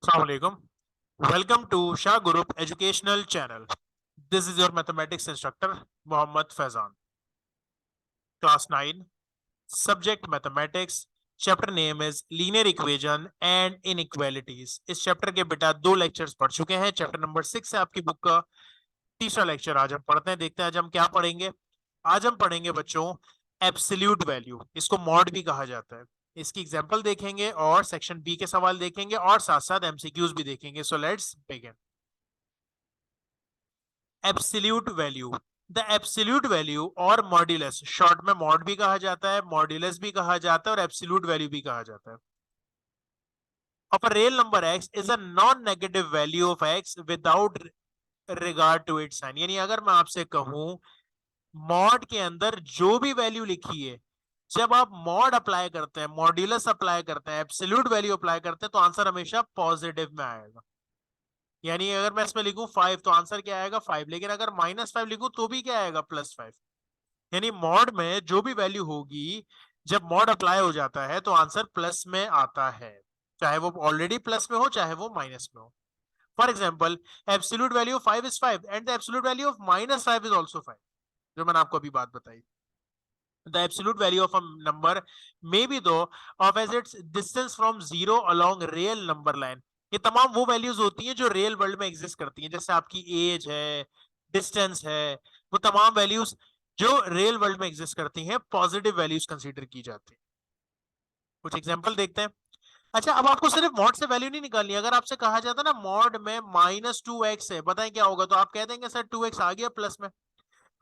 Assalamu alaikum. Welcome to Shah Group Educational Channel. This is your mathematics instructor Mohammad Faizan. Class 9, subject mathematics. Chapter name is linear equation and inequalities. इस chapter के बेटा 2 lectures पढ़ चुके हैं। Chapter number 6 है आपकी book का तीसरा लेक्चर आज हम पढ़ते हैं। देखते हैं आज हम क्या पढ़ेंगे। आज हम पढ़ेंगे बच्चों एब्सोल्यूट वैल्यू, इसको मॉड भी कहा जाता है। इसकी एग्जांपल देखेंगे और सेक्शन बी के सवाल देखेंगे और साथ साथ एमसीक्यूज भी देखेंगे। So let's begin. Absolute value, the absolute value और मॉड्यूलस, शॉर्ट में मॉड भी कहा जाता है, मॉड्यूलस भी कहा जाता है और एब्सोल्यूट वैल्यू भी कहा जाता है। Of a real number x is a non negative value of x without regard to its sign. यानी अगर मैं आपसे कहूं मॉड के अंदर जो भी वैल्यू लिखी है, जब आप मॉड अप्लाई करते हैं, मॉड्यूलस अप्लाई करते हैं, एब्सोल्यूट वैल्यू अप्लाई करते हैं तो आंसर हमेशा पॉजिटिव में आएगा। यानी अगर मैं इसमें लिखूं 5 तो आंसर क्या आएगा 5, लेकिन अगर -5 लिखूं तो भी क्या आएगा +5। यानी मॉड में जो भी वैल्यू होगी, जब मॉड अप्लाई हो जाता है तो आंसर प्लस में आता है, चाहे वो ऑलरेडी प्लस में हो चाहे वो माइनस में हो। For example absolute value of 5 is 5 and the absolute value of -5 is also 5, जो मैंने आपको अभी बात बताई। The absolute value of a number may be though of as its distance from zero along real number line। ये तमाम वो values होती हैं जो रियल वर्ल्ड में एग्जिस्ट करती हैं, जैसे आपकी एज है, डिस्टेंस है, वो तमाम वैल्यूज जो रियल वर्ल्ड में एग्जिस्ट करती हैं पॉजिटिव वैल्यूज कंसीडर की जाती हैं। कुछ एग्जांपल देखते हैं। अच्छा, अब आपको सिर्फ मॉड से वैल्यू नहीं निकालनी। अगर आपसे कहा जाता ना मॉड में -2x है, बताएं क्या होगा, तो आप कह देंगे सर 2x आ गया प्लस में।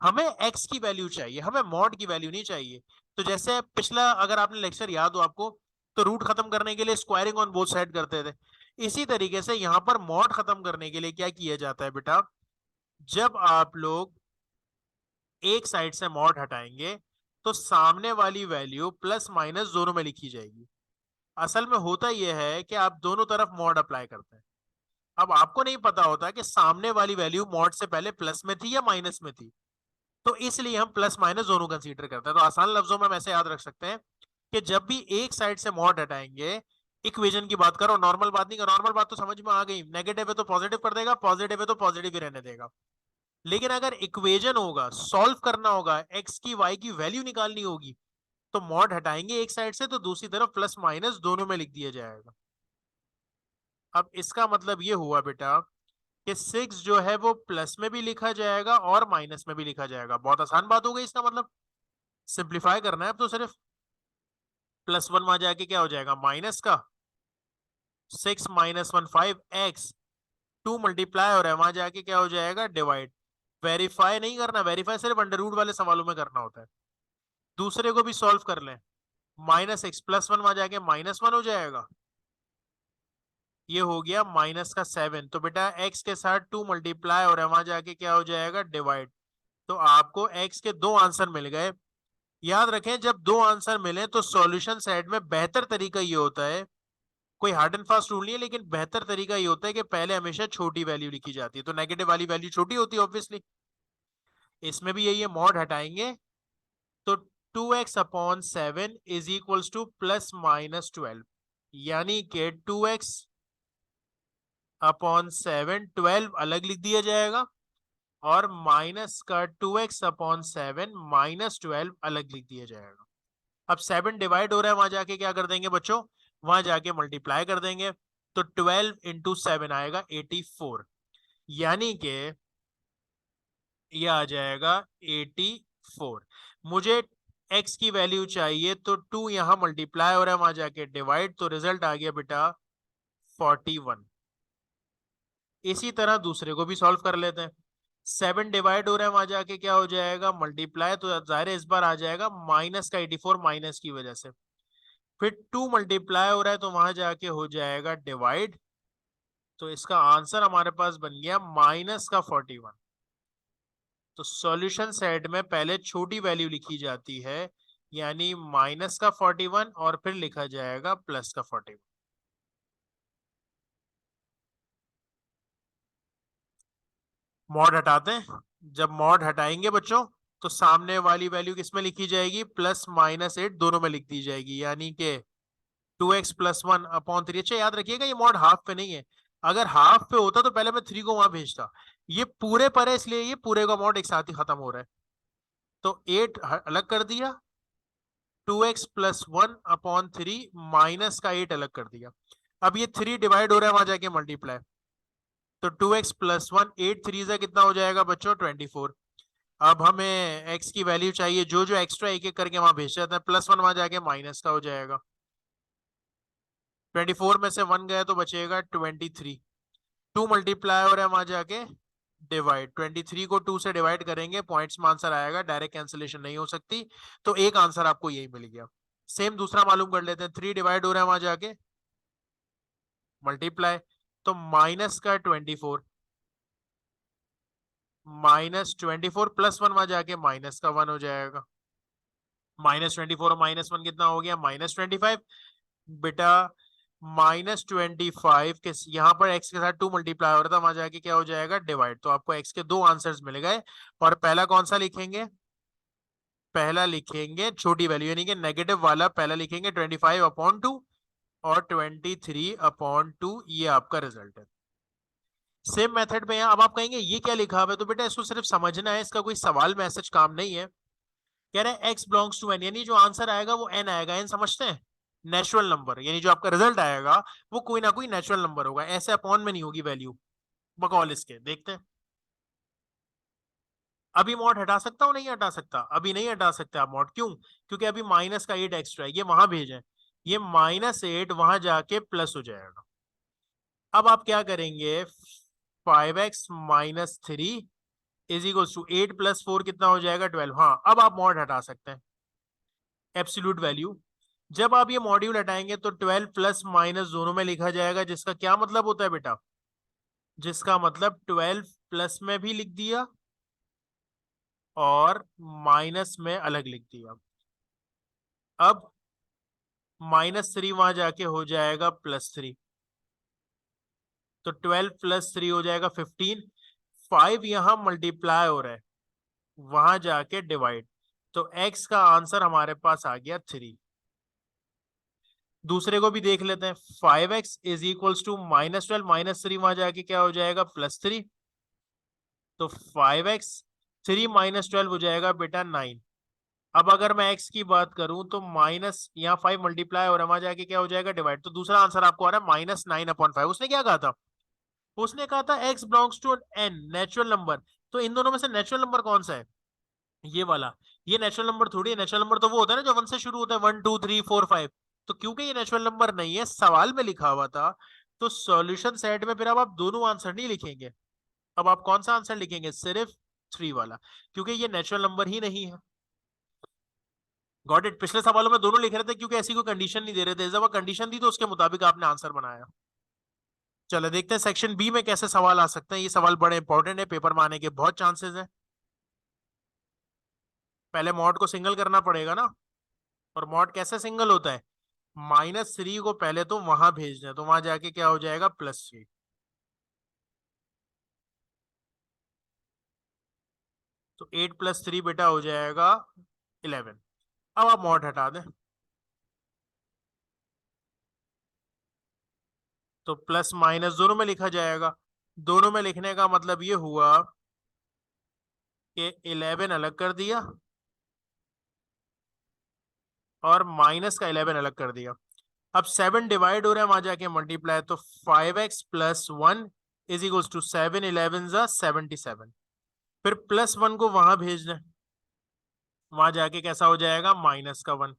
हमें x की वैल्यू चाहिए, हमें मॉड की वैल्यू नहीं चाहिए। तो जैसे पिछला अगर आपने लेक्चर याद हो आपको, तो रूट खत्म करने के लिए स्क्वायरिंग ऑन बोथ साइड करते थे। इसी तरीके से यहां पर मॉड खत्म करने के लिए क्या किया जाता है बेटा, जब आप लोग एक साइड से मॉड हटाएंगे तो सामने वाली वैल्यू प्लस माइनस दोनों में लिखी जाएगी। असल में होता यह है कि आप दोनों तरफ मॉड अप्लाई करते हैं। अब आपको नहीं पता होता कि सामने वाली वैल्यू मॉड से पहले प्लस में थी या माइनस में थी, तो इसलिए हम प्लस माइनस दोनों कंसीडर करते हैं। तो आसान लफ्जों में हम ऐसे याद रख सकते हैं कि जब भी एक साइड से मॉड हटाएंगे, इक्वेशन की बात करो, नॉर्मल बात नहीं कर, नॉर्मल बात तो समझ में आ गई, नेगेटिव है तो पॉजिटिव कर देगा, पॉजिटिव है तो पॉजिटिव ही रहने देगा। लेकिन अगर इक्वेशन होगा, सॉल्व करना होगा, एक्स की वाई की वैल्यू निकालनी होगी, तो मॉड हटाएंगे एक साइड से तो दूसरी तरफ प्लस माइनस दोनों में लिख दिया जाएगा। अब इसका मतलब ये हुआ बेटा कि 6 जो है वो प्लस में भी लिखा जाएगा और माइनस में भी लिखा जाएगा। बहुत आसान बात हो गई। इसका मतलब सिंप्लीफाई करना है अब तो सिर्फ +1 वहां जाके क्या हो जाएगा माइनस का 6 -1 5x, 2 मल्टीप्लाई हो रहा है वहां जाके क्या हो जाएगा डिवाइड। वेरीफाई नहीं करना, वेरीफाई सिर्फ अंडर रूट वाले सवालों में करना होता है। दूसरे को भी सॉल्व कर लें, -x +1 वहां जाके -1 हो जाएगा, ये हो गया -7। तो बेटा x के साथ 2 मल्टीप्लाई हो रहा है वहां जाके क्या हो जाएगा डिवाइड। तो आपको x के 2 आंसर मिल गए। याद रखें जब 2 आंसर मिले तो सॉल्यूशन सेट में बेहतर तरीका ये होता है, कोई हार्ड एंड फास्ट रूल नहीं है, लेकिन बेहतर तरीका ये होता है कि पहले हमेशा छोटी वैल्यू लिखी जाती है, तो नेगेटिव वाली वैल्यू छोटी होती है ऑब्वियसली। इसमें भी यही है, मॉड हटाएंगे तो 2x/7 इज इक्वल्स टू +-12, यानी कि 2x/7 12 अलग लिख दिया जाएगा और माइनस का 2x/7 -12 अलग लिख दिया जाएगा। अब 7 डिवाइड हो रहा है वहां जाके क्या कर देंगे बच्चों, वहां जाके मल्टीप्लाई कर देंगे, तो 12 × 7 आएगा 84, यानी कि ये आ जाएगा 84। मुझे x की वैल्यू चाहिए तो 2 यहां मल्टीप्लाई हो रहा है वहां जाके डिवाइड, तो रिजल्ट आ गया बेटा 41। इसी तरह दूसरे को भी सॉल्व कर लेते हैं। 7 डिवाइड हो रहा है वहां जाके क्या हो जाएगा मल्टीप्लाई, तो जाहिर है इस बार आ जाएगा माइनस का 84 माइनस की वजह से। फिर 2 मल्टीप्लाई हो रहा है तो वहां जाके हो जाएगा डिवाइड, तो इसका आंसर हमारे पास बन गया -41। तो सॉल्यूशन सेट में पहले छोटी वैल्यू लिखी जाती है, यानी -41 और फिर लिखा जाएगा +41। मॉड हटाते हैं। जब मॉड हटाएंगे बच्चों तो सामने वाली वैल्यू किसमें लिखी जाएगी, +-8 दोनों में लिख दी जाएगी, यानी कि 2x प्लस 1/3। अच्छा याद रखिएगा ये मॉड हाफ पे नहीं है, अगर हाफ पे होता तो पहले मैं 3 को वहां भेजता, ये पूरे पर है इसलिए ये पूरे का मॉड एक साथ ही खत्म हो रहा है। तो 8 अलग कर दिया, 2x प्लस 1/3 माइनस का 8 अलग कर दिया। अब ये 3 डिवाइड हो रहा है वहां जाके मल्टीप्लाई, तो 2x प्लस 1, 8 3 से कितना हो जाएगा बच्चों 24। अब हमें x की वैल्यू चाहिए, जो जो एक्स्ट्रा एक एक करके वहां भेज जाता है, प्लस 1 वहां जाके माइनस का हो जाएगा। 24 में से 1 गया तो बचेगा 23। 2 मल्टीप्लाई हो रहा है वहां जाके डिवाइड, 23 को 2 से डिवाइड करेंगे पॉइंट्स में आंसर आएगा, डायरेक्ट कैंसिलेशन नहीं हो सकती, तो एक आंसर आपको यही मिल गया। सेम दूसरा मालूम कर लेते हैं, 3 डिवाइड हो रहा है वहां जाके मल्टीप्लाई, तो माइनस का 24 -24 प्लस 1 वहां जाके माइनस का 1 हो जाएगा। -24 और -1 कितना हो गया -25 बेटा। -25 के यहाँ पर x के साथ 2 मल्टीप्लाई हो रहा था, वहां जाके क्या हो जाएगा डिवाइड, तो आपको x के दो आंसर्स मिल गए। और पहला कौन सा लिखेंगे, पहला लिखेंगे छोटी वैल्यू यानी कि नेगेटिव वाला, पहला लिखेंगे 25/2 और 23/2, ये आपका रिजल्ट है। सेम मेथड में अब आप कहेंगे ये क्या लिखा हुआ है, तो बेटा इसको सिर्फ समझना है, इसका कोई सवाल मैसेज काम नहीं है। कह रहे हैं x बिलोंग्स टू n, यानी जो आंसर आएगा वो n आएगा। n समझते हैं, नेचुरल नंबर, यानी जो आपका रिजल्ट आएगा वो कोई ना कोई नेचुरल नंबर होगा, ऐसे अपॉन में नहीं होगी वैल्यू। बकौल इसके देखते हैं। अभी मॉड हटा सकता हूं नहीं हटा सकता, अभी नहीं हटा सकते आप मॉड, क्यों, क्योंकि अभी माइनस का 8 एक्स्ट्रा है, ये वहां भेजें, ये -8 वहां जाके प्लस हो जाएगा। अब आप क्या करेंगे, 5x - 3 इज इक्वल टू 8 + 4 कितना हो जाएगा 12। हाँ अब आप मॉड हटा सकते हैं, एब्सोल्यूट वैल्यू। जब आप ये मॉड्यूल हटाएंगे तो 12 प्लस माइनस दोनों में लिखा जाएगा, जिसका क्या मतलब होता है बेटा, जिसका मतलब 12 प्लस में भी लिख दिया और माइनस में अलग लिख दिया। अब -3 वहां जाके हो जाएगा +3, तो 12 + 3 हो जाएगा 15। 5 यहां मल्टीप्लाई हो रहा है, वहां जाके डिवाइड, तो x का आंसर हमारे पास आ गया 3। दूसरे को भी देख लेते हैं, 5x इज इक्वल्स टू -12 -3 वहां जाके क्या हो जाएगा +3, तो 5x 3 - 12 हो जाएगा बेटा 9। अब अगर मैं x की बात करूं तो माइनस यहाँ 5 मल्टीप्लाई और वहां जाके क्या हो जाएगा डिवाइड, तो दूसरा आंसर आपको आ रहा है -9/5। उसने क्या कहा था, उसने कहा था x belongs to n, natural number. तो इन दोनों में से नेचुरल नंबर कौन सा है, ये वाला। ये नेचुरल नंबर थोड़ी है, नेचुरल नंबर तो वो होता है ना जो 1 से शुरू होता है, 1 2 3 4 5। तो क्योंकि ये नेचुरल नंबर नहीं है, सवाल में लिखा हुआ था, तो सॉल्यूशन सेट में फिर अब आप दोनों आंसर नहीं लिखेंगे, अब आप कौन सा आंसर लिखेंगे, सिर्फ 3 वाला, क्योंकि ये नेचुरल नंबर ही नहीं है। Got it. पिछले सवालों में दोनों लिख रहे थे क्योंकि ऐसी कोई कंडीशन नहीं दे रहे थे, जब वो कंडीशन दी तो उसके मुताबिक आपने आंसर बनाया। चलो देखते हैं सेक्शन बी में कैसे सवाल आ सकते हैं, ये सवाल बड़े इंपॉर्टेंट है, पेपर में आने के बहुत चांसेस है। पहले मॉड को सिंगल करना पड़ेगा ना, और मॉड कैसे सिंगल होता है, -3 को पहले तो वहां भेजना है, तो वहां जाके क्या हो जाएगा +3, तो 8 + 3 बेटा हो जाएगा 11। अब आप मॉड हटा दें, तो प्लस माइनस दोनों में लिखा जाएगा। दोनों में लिखने का मतलब ये हुआ कि 11 अलग कर दिया और माइनस का 11 अलग कर दिया। अब 7 डिवाइड हो रहा है वहां जाके मल्टीप्लाई, तो 5x + 1 इज इक्वल टू 7 11 77। फिर +1 को वहां भेजना है, वहां जाके कैसा हो जाएगा -1।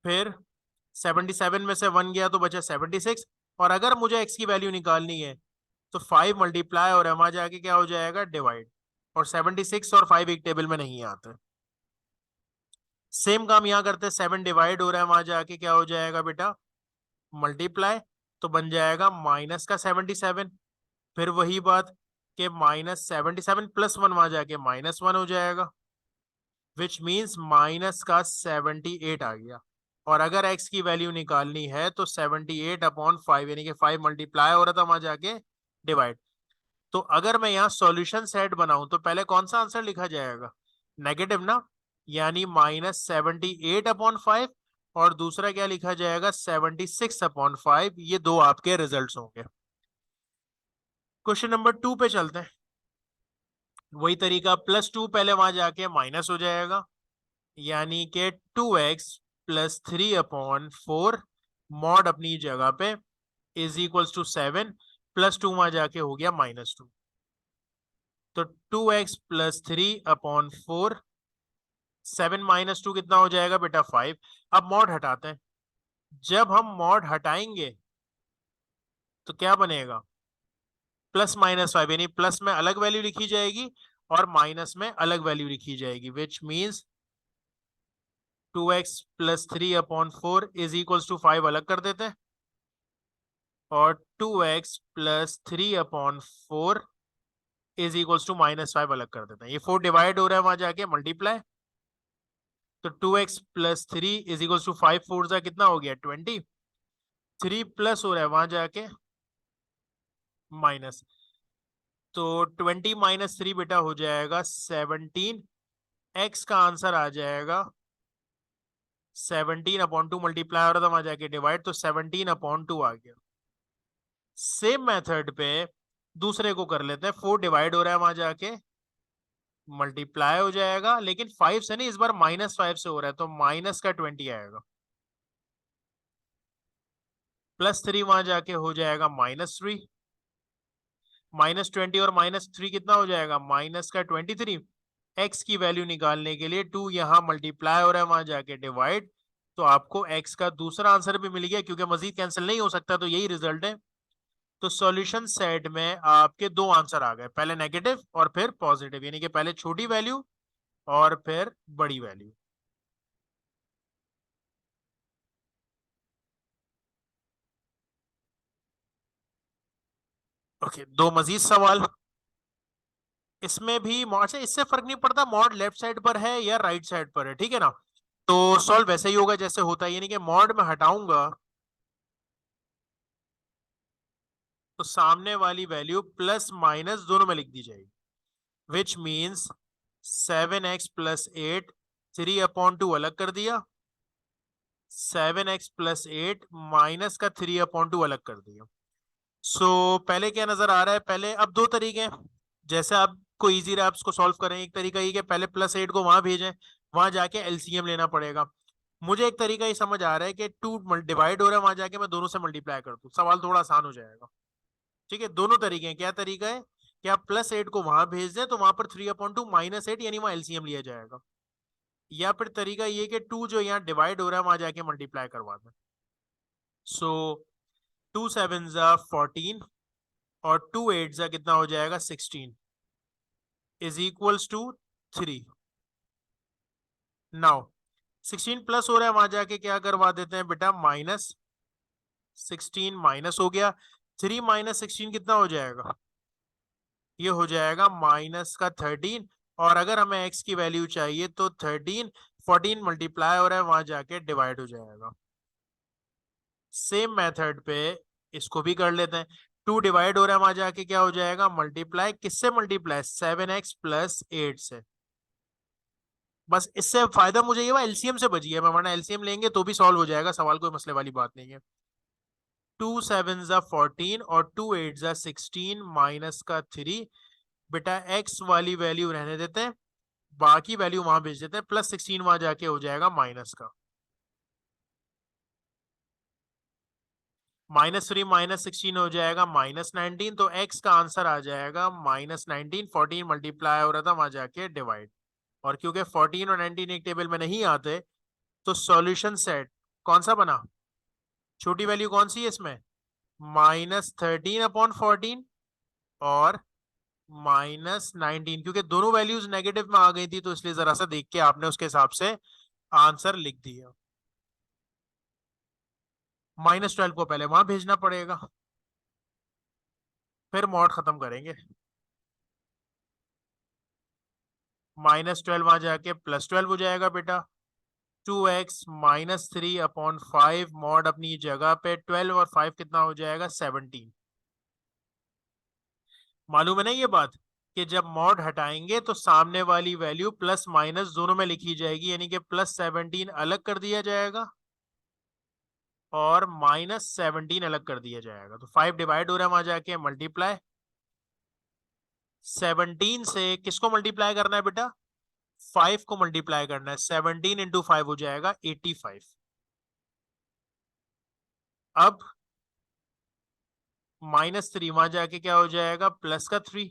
फिर 77 में से 1 गया तो बचा 76, और अगर मुझे x की वैल्यू निकालनी है तो 5 मल्टीप्लाई और वहां जाके क्या हो जाएगा डिवाइड, और 76 और 5 एक टेबल में नहीं आते। सेम काम यहाँ करते हैं, 7 डिवाइड हो रहा है वहां जाके क्या हो जाएगा बेटा मल्टीप्लाई, तो बन जाएगा माइनस का 77। फिर वही बात कि -77 + 1 वहां जाके -1 हो जाएगा, विच मीन्स माइनस का 78 आ गया। और अगर x की वैल्यू निकालनी है तो 78/5, यानी कि 5 मल्टीप्लाई हो रहा था वहां जाके डिवाइड। तो अगर मैं यहाँ सॉल्यूशन सेट बनाऊं तो पहले कौन सा आंसर लिखा जाएगा, नेगेटिव ना, यानी -78/5, और दूसरा क्या लिखा जाएगा 76/5। ये दो आपके रिजल्ट्स होंगे। क्वेश्चन नंबर 2 पे चलते हैं। वही तरीका, +2 पहले वहां जाके माइनस हो जाएगा, यानी कि 2x + 3/4 मॉड अपनी जगह पे इज इक्वल्स टू 7, +2 वहां जाके हो गया -2। तो 2x + 3/4, 7 - 2 कितना हो जाएगा बेटा 5। अब मॉड हटाते हैं। जब हम मॉड हटाएंगे तो क्या बनेगा, +-5, यानी प्लस में अलग वैल्यू लिखी जाएगी और माइनस में अलग वैल्यू लिखी जाएगी, which means 2x + 3/4 is equals to 5 अलग कर देते हैं, और 2x + 3/4 इज इक्वल्स टू -5 अलग कर देते हैं। ये 4 डिवाइड हो रहा है वहां जाके मल्टीप्लाई, तो 2x + 3 इज इक्वल्स टू 5 4 जा कितना हो गया 20, 3 प्लस हो रहा है वहां जाके माइनस, तो 20 - 3 बेटा हो जाएगा 17। x का आंसर आ जाएगा 17/2, मल्टीप्लाई हो रहा था वहां जाके डिवाइड, तो 17/2 आ गया। सेम मेथड पे दूसरे को कर लेते हैं। 4 डिवाइड हो रहा है वहां जाके मल्टीप्लाई हो जाएगा, लेकिन 5 से नहीं, इस बार -5 से हो रहा है, तो माइनस का 20 आएगा, +3 वहां जाके हो जाएगा -3, -20 और -3 कितना हो जाएगा माइनस का 23। x की वैल्यू निकालने के लिए 2 यहाँ मल्टीप्लाई हो रहा है वहां जाके डिवाइड, तो आपको x का दूसरा आंसर भी मिल गया, क्योंकि मजीद कैंसिल नहीं हो सकता, तो यही रिजल्ट है। तो सॉल्यूशन सेट में आपके दो आंसर आ गए, पहले नेगेटिव और फिर पॉजिटिव, यानी कि पहले छोटी वैल्यू और फिर बड़ी वैल्यू। ओके, दो मजीद सवाल। इसमें भी अच्छा, इससे फर्क नहीं पड़ता मॉड लेफ्ट साइड पर है या राइट साइड पर है, ठीक है ना। तो सॉल्व वैसे ही होगा जैसे होता है, यानी कि मॉड में हटाऊंगा तो सामने वाली वैल्यू प्लस माइनस दोनों में लिख दी जाएगी, विच मीन्स 7x + 8, 3/2 अलग कर दिया, 7x + 8 माइनस का 3/2 अलग कर दिया। पहले क्या नजर आ रहा है, पहले अब दो तरीके हैं, जैसे आपको इजी रहा आप इसको सॉल्व करें। एक तरीका ये कि पहले +8 को वहां भेजें, वहां जाके एलसीएम लेना पड़ेगा। मुझे एक तरीका ये समझ आ रहा है कि 2 डिवाइड हो रहा है वहां जाके मैं दोनों से मल्टीप्लाई कर दूं, सवाल थोड़ा आसान हो जाएगा। ठीक है, दोनों तरीके हैं। क्या तरीका है कि आप +8 को वहां भेज दें तो वहां पर 3/2 -8 यानी वहां एलसीएम लिया जाएगा, या फिर तरीका ये कि 2 जो यहाँ डिवाइड हो रहा है वहां जाके मल्टीप्लाई करवा दें। सो 2 7 14 और 2 8 कितना हो जाएगा 16 is equals to 3। Now 16 plus हो रहा है वहां जाके क्या करवा देते हैं बेटा -16 माइनस हो गया, 3 - 16 कितना हो जाएगा, ये हो जाएगा -13। और अगर हमें x की वैल्यू चाहिए तो 13, 14 मल्टीप्लाई हो रहा है वहां जाके डिवाइड हो जाएगा। सेम मेथड पे इसको भी कर लेते हैं। 2 डिवाइड हो रहा है वहां जाके क्या हो जाएगा मल्टीप्लाई, किससे मल्टीप्लाई 7x + 8 से। बस इससे फायदा मुझे ये एलसीएम से बची है, मैं वरना एलसीएम लेंगे तो भी सॉल्व हो जाएगा सवाल, कोई मसले वाली बात नहीं है। 2 7 14 और 2 8 16 माइनस का 3, बेटा x वाली वैल्यू रहने देते हैं, बाकी वैल्यू वहां भेज देते हैं, +16 वहां जाके हो जाएगा माइनस का, -3 -16 हो जाएगा -19, तो x का आंसर आ जाएगा -19। 14 मल्टीप्लाई हो रहा था वहां जाके डिवाइड, और क्योंकि 14 और 19 एक टेबल में नहीं आते, तो सॉल्यूशन सेट कौन सा बना, छोटी वैल्यू कौन सी है इसमें, -13/14 और -19, क्योंकि दोनों वैल्यूज नेगेटिव में आ गई थी, तो इसलिए जरा सा देख के आपने उसके हिसाब से आंसर लिख दिया। -12 को पहले वहां भेजना पड़ेगा, फिर मॉड खत्म करेंगे। -12 वहां जाके +12 हो जाएगा बेटा, 2x -3/5 मॉड अपनी जगह पे, 12 और 5 कितना हो जाएगा 17। मालूम है ना ये बात, कि जब मॉड हटाएंगे तो सामने वाली वैल्यू प्लस माइनस दोनों में लिखी जाएगी, यानी कि +17 अलग कर दिया जाएगा और -17 अलग कर दिया जाएगा। तो 5 डिवाइड हो रहा है वहां जाके, मल्टीप्लाई 17 से किसको मल्टीप्लाई करना है बेटा? 5 को मल्टीप्लाई करना है। 17 इंटू 5 हो जाएगा 85। अब -3 वहां जाके क्या हो जाएगा? प्लस का 3।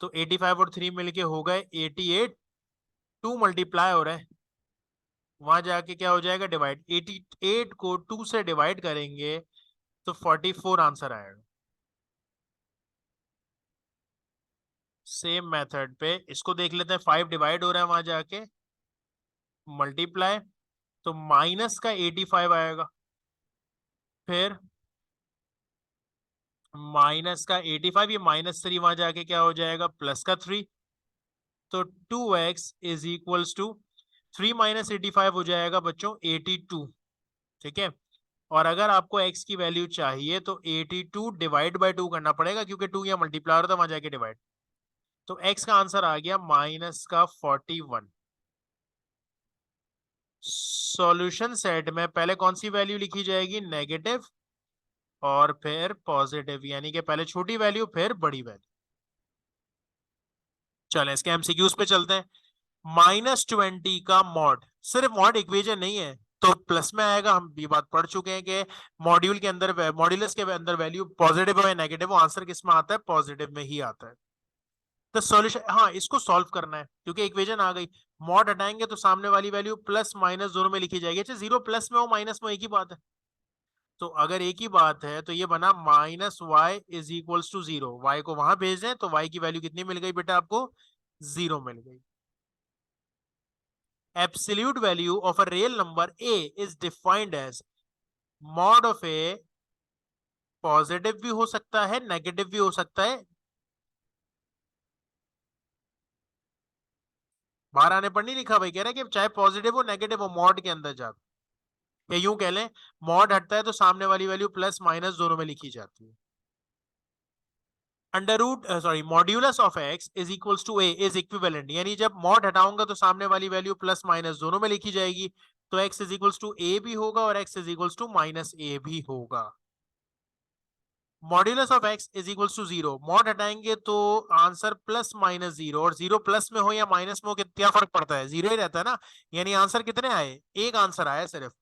तो 85 और 3 मिलके हो गए 88। 2 मल्टीप्लाई हो रहा है, वहां जाके क्या हो जाएगा? डिवाइड। 88 को 2 से डिवाइड करेंगे तो 44 आंसर आएगा। सेम मेथड पे इसको देख लेते हैं। 5 डिवाइड हो रहा है वहां जाके, मल्टीप्लाई, तो माइनस का 85 आएगा। फिर माइनस का 85, ये -3 वहां जाके क्या हो जाएगा? प्लस का 3। तो 2x इज इक्वल्स टू 3 - 85 हो जाएगा बच्चों 82। ठीक है। और अगर आपको x की वैल्यू चाहिए तो 82 डिवाइड बाय 2 करना पड़ेगा, क्योंकि 2 यहाँ मल्टीप्लाई होता है, वहां जाके डिवाइड। तो x का आंसर आ गया माइनस का 41। सॉल्यूशन सेट में पहले कौन सी वैल्यू लिखी जाएगी? नेगेटिव और फिर पॉजिटिव, यानी कि पहले छोटी वैल्यू फिर बड़ी वैल्यू। चलें इसके एमसीक्यूज पे चलते हैं। -20 का मॉड, सिर्फ मॉड इक्वेशन नहीं है तो प्लस में आएगा। हम ये बात पढ़ चुके हैं कि मॉड्यूल के अंदर, मॉड्यूलस के अंदर वैल्यू पॉजिटिव हो या नेगेटिव हो, आंसर किस में आता है? पॉजिटिव में ही आता है। तो सॉल्यूशन, हाँ इसको सॉल्व करना है क्योंकि इक्वेशन आ गई। मॉड हटाएंगे तो सामने वाली वैल्यू प्लस माइनस दोनों में लिखी जाएगी। अच्छा, जीरो प्लस में हो माइनस में एक ही बात है। तो अगर एक ही बात है तो ये बना -y is equals to 0। y को वहां भेज दें तो y की वैल्यू कितनी मिल गई बेटा आपको? 0 मिल गई। Absolute value of a real number a is defined as mod of a। Positive भी हो सकता है, नेगेटिव भी हो सकता है। बाहर आने पर नहीं लिखा भाई, कह रहा है कि चाहे पॉजिटिव हो नेगेटिव हो, मॉड के अंदर जाता, या यूं कह लें मॉड हटता है तो सामने वाली वैल्यू प्लस माइनस दोनों में लिखी जाती है। Under root sorry modulus of x is equals to A is equivalent, यानी जब मॉड हटाऊंगा तो सामने वाली वैल्यू प्लस माइनस दोनों में लिखी जाएगी। तो x is equals to a भी होगा और x is equals to minus a भी होगा। Modulus of x is equals to 0, mod हटाएंगे तो आंसर प्लस माइनस 0, और 0 प्लस में हो या माइनस में हो क्या फर्क पड़ता है? 0 ही रहता है ना। यानी आंसर कितने आए? एक आंसर आया सिर्फ।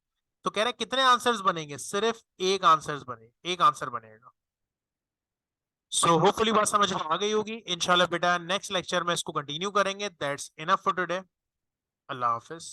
तो कह रहे हैं कितने आंसर्स बनेंगे? सिर्फ एक आंसर्स बने, एक आंसर बनेगा। सो होपफुली बात समझ में आ गई होगी। इंशाल्लाह बेटा नेक्स्ट लेक्चर में इसको कंटिन्यू करेंगे। That's enough for today. Allah Hafiz.